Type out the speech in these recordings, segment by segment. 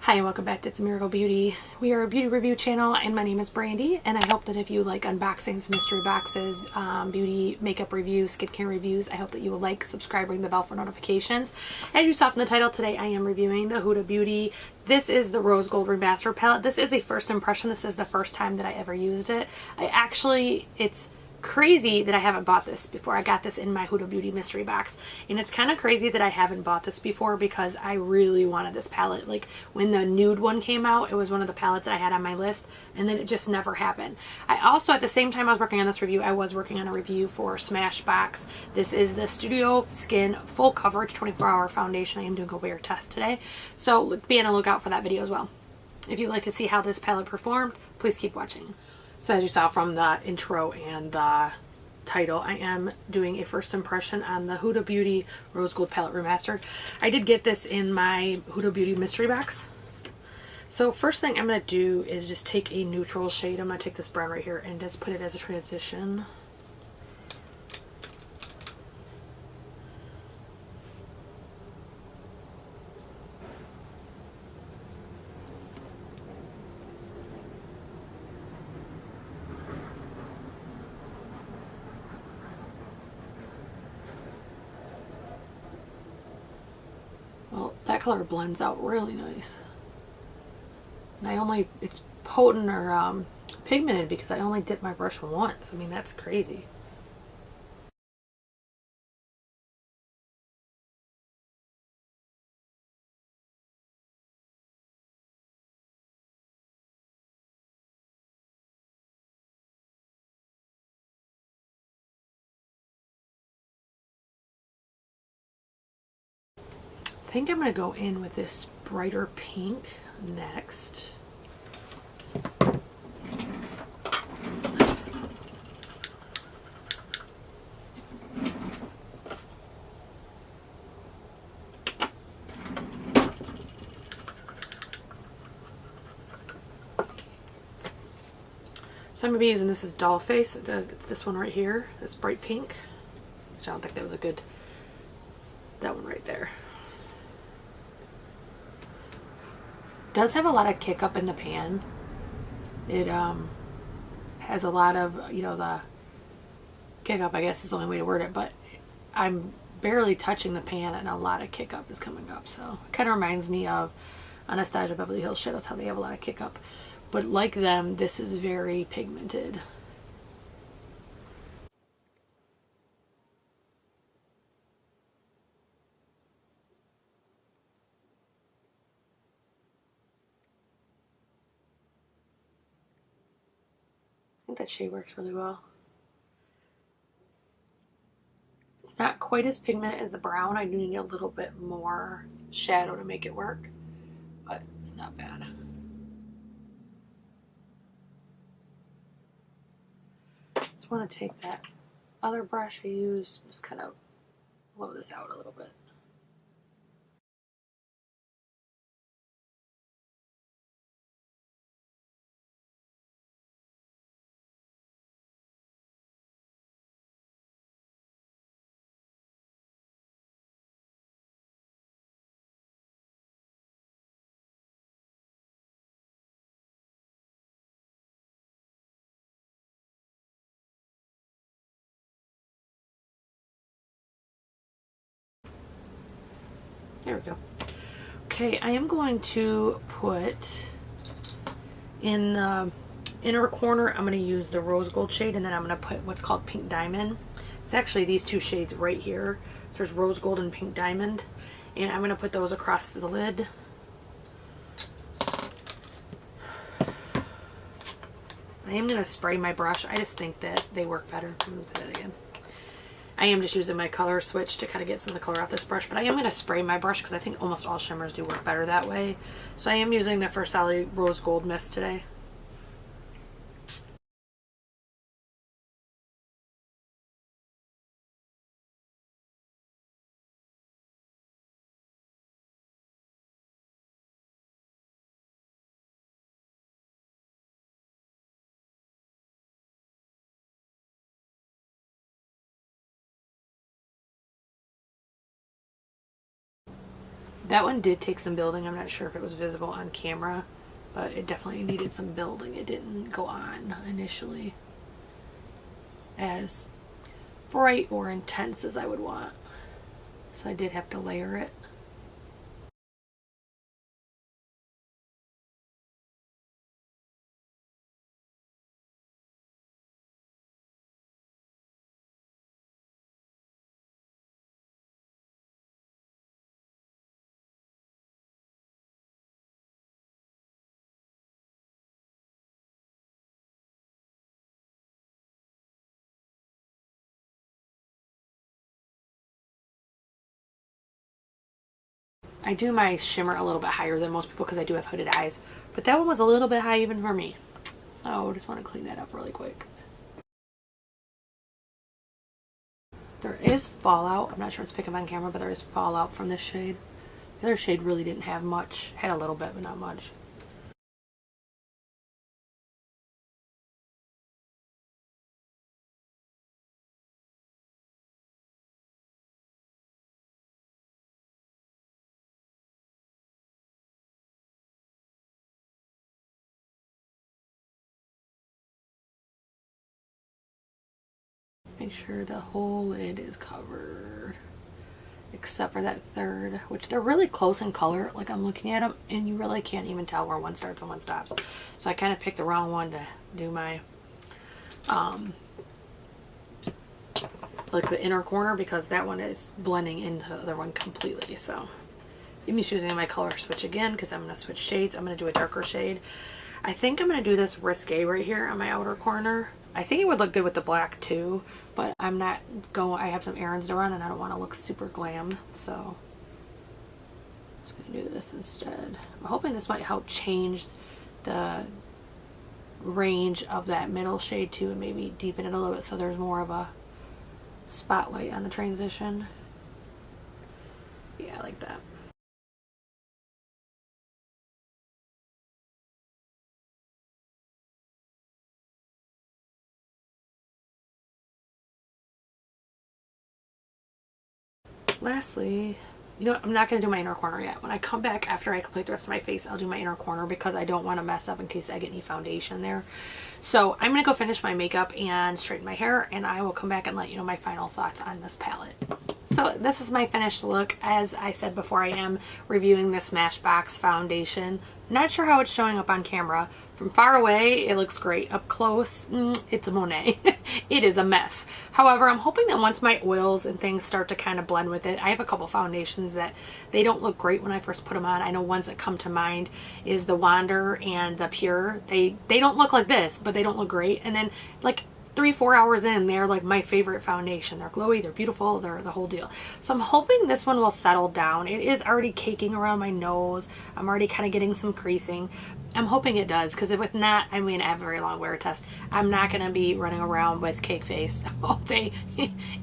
Hi and welcome back to It's a Miracle Beauty. We are a beauty review channel and my name is Brandy, and I hope that if you like unboxings, mystery boxes, beauty makeup reviews, skincare reviews, I hope that you will like, subscribe, ring the bell for notifications. As you saw from the title, today I am reviewing the Huda Beauty. This is the Rose Gold Remastered palette. This is a first impression. This is the first time that I ever used it. It's crazy that I haven't bought this before. I got this in my Huda Beauty mystery box, and it's kind of crazy that I haven't bought this before because I really wanted this palette. Like when the nude one came out, it was one of the palettes that I had on my list, and then it just never happened. I also, at the same time I was working on this review, I was working on a review for Smashbox. This is the Studio Skin Full Coverage 24-Hour Foundation. I am doing a wear test today, so be on the lookout for that video as well. If you'd like to see how this palette performed, please keep watching. So as you saw from the intro and the title, I am doing a first impression on the Huda Beauty Rose Gold Palette Remastered. I did get this in my Huda Beauty mystery box. So first thing I'm going to do is just take a neutral shade. I'm going to take this brown right here and just put it as a transition. Well, that color blends out really nice. And it's potent or pigmented because I only dipped my brush once. I mean, that's crazy. I think I'm going to go in with this brighter pink next. So I'm going to be using this as Doll Face. It's this one right here, this bright pink. Which I don't think that was a good, that one right there. Does have a lot of kick up in the pan. It has a lot of, you know, the kick up, I guess is the only way to word it, but I'm barely touching the pan and a lot of kick up is coming up. So it kind of reminds me of Anastasia Beverly Hills Shadows, how they have a lot of kick up. But like them, this is very pigmented. I think that shade works really well. It's not quite as pigmented as the brown. I do need a little bit more shadow to make it work, but it's not bad. Just want to take that other brush I used, just kind of blow this out a little bit. There we go. Okay, I am going to put in the inner corner, I'm going to use the rose gold shade, and then I'm going to put what's called pink diamond. It's actually these two shades right here. So there's rose gold and pink diamond, and I'm going to put those across the lid. I am going to spray my brush. I just think that they work better. Let me say that again. I am just using my color switch to kind of get some of the color off this brush, but I am going to spray my brush because I think almost all shimmers do work better that way. So I am using the First Sally Rose Gold Mist today. That one did take some building. I'm not sure if it was visible on camera, but it definitely needed some building. It didn't go on initially as bright or intense as I would want. So I did have to layer it. I do my shimmer a little bit higher than most people because I do have hooded eyes, but that one was a little bit high even for me. So I just want to clean that up really quick. There is fallout. I'm not sure it's picking up on camera, but there is fallout from this shade. The other shade really didn't have much. Had a little bit, but not much. Make sure the whole lid is covered, except for that third, which they're really close in color. Like, I'm looking at them and you really can't even tell where one starts and one stops. So I kind of picked the wrong one to do my like the inner corner, because that one is blending into the other one completely. So I'm just using my color switch again because I'm going to switch shades. I'm going to do a darker shade. I think I'm going to do this Risque right here on my outer corner. I think it would look good with the black too, but I'm not going, I have some errands to run and I don't want to look super glam, so I'm just going to do this instead. I'm hoping this might help change the range of that middle shade too, and maybe deepen it a little bit so there's more of a spotlight on the transition. Yeah, I like that. Lastly, you know what, I'm not going to do my inner corner yet. When I come back after I complete the rest of my face, I'll do my inner corner because I don't want to mess up in case I get any foundation there. So I'm going to go finish my makeup and straighten my hair, and I will come back and let you know my final thoughts on this palette. So this is my finished look. As I said before, I am reviewing the Smashbox foundation. Not sure how it's showing up on camera. From far away, it looks great. Up close, it's a Monet. It is a mess. However, I'm hoping that once my oils and things start to kind of blend with it, I have a couple foundations that they don't look great when I first put them on. I know ones that come to mind is the Wander and the Pure. They don't look like this, but they don't look great. And then like 3-4 hours in, they're like my favorite foundation. They're glowy, they're beautiful, they're the whole deal. So I'm hoping this one will settle down. It is already caking around my nose. I'm already kind of getting some creasing. I'm hoping it does, because if not, I mean, I have a very long wear test. I'm not going to be running around with cake face all day,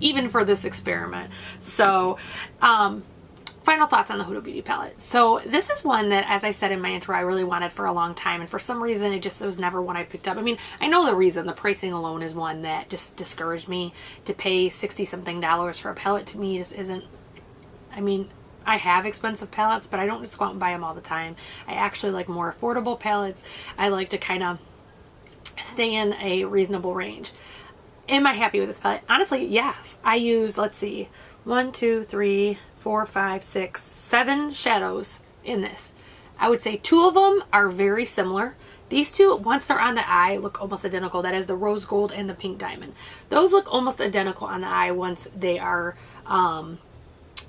even for this experiment. So, final thoughts on the Huda Beauty palette. So this is one that, as I said in my intro, I really wanted for a long time, and for some reason it was never one I picked up. I mean, I know the reason. The pricing alone is one that just discouraged me. To pay $60-something for a palette to me just isn't, I mean, I have expensive palettes, but I don't just go out and buy them all the time. I actually like more affordable palettes. I like to kind of stay in a reasonable range. Am I happy with this palette? Honestly, yes. I used, let's see, 1, 2, 3, 4, 5, 6, 7 shadows in this. I would say 2 of them are very similar. These two, once they're on the eye, look almost identical. That is the Rose Gold and the Pink Diamond. Those look almost identical on the eye once they are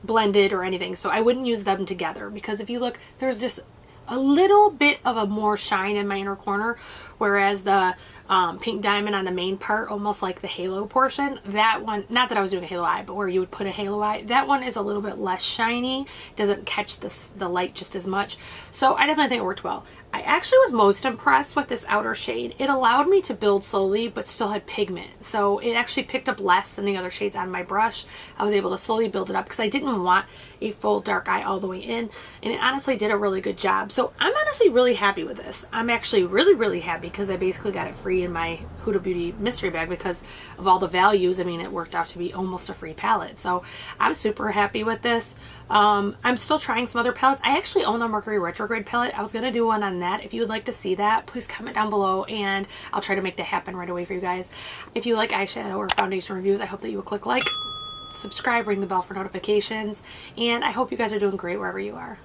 blended or anything. So I wouldn't use them together, because if you look, there's just a little bit of a more shine in my inner corner, whereas the Pink Diamond on the main part, almost like the halo portion, that one, not that I was doing a halo eye, but where you would put a halo eye, that one is a little bit less shiny, doesn't catch the light just as much. So I definitely think it worked well. I actually was most impressed with this outer shade. It allowed me to build slowly but still had pigment. So it actually picked up less than the other shades on my brush. I was able to slowly build it up because I didn't want a full dark eye all the way in. And it honestly did a really good job. So I'm honestly really happy with this. I'm actually really, really happy because I basically got it free in my Huda Beauty mystery bag because of all the values. I mean, it worked out to be almost a free palette. So I'm super happy with this. I'm still trying some other palettes. I actually own the Mercury Retrograde palette. I was going to do one on that. If you would like to see that, please comment down below and I'll try to make that happen right away for you guys. If you like eyeshadow or foundation reviews, I hope that you will click like, subscribe, ring the bell for notifications, and I hope you guys are doing great wherever you are.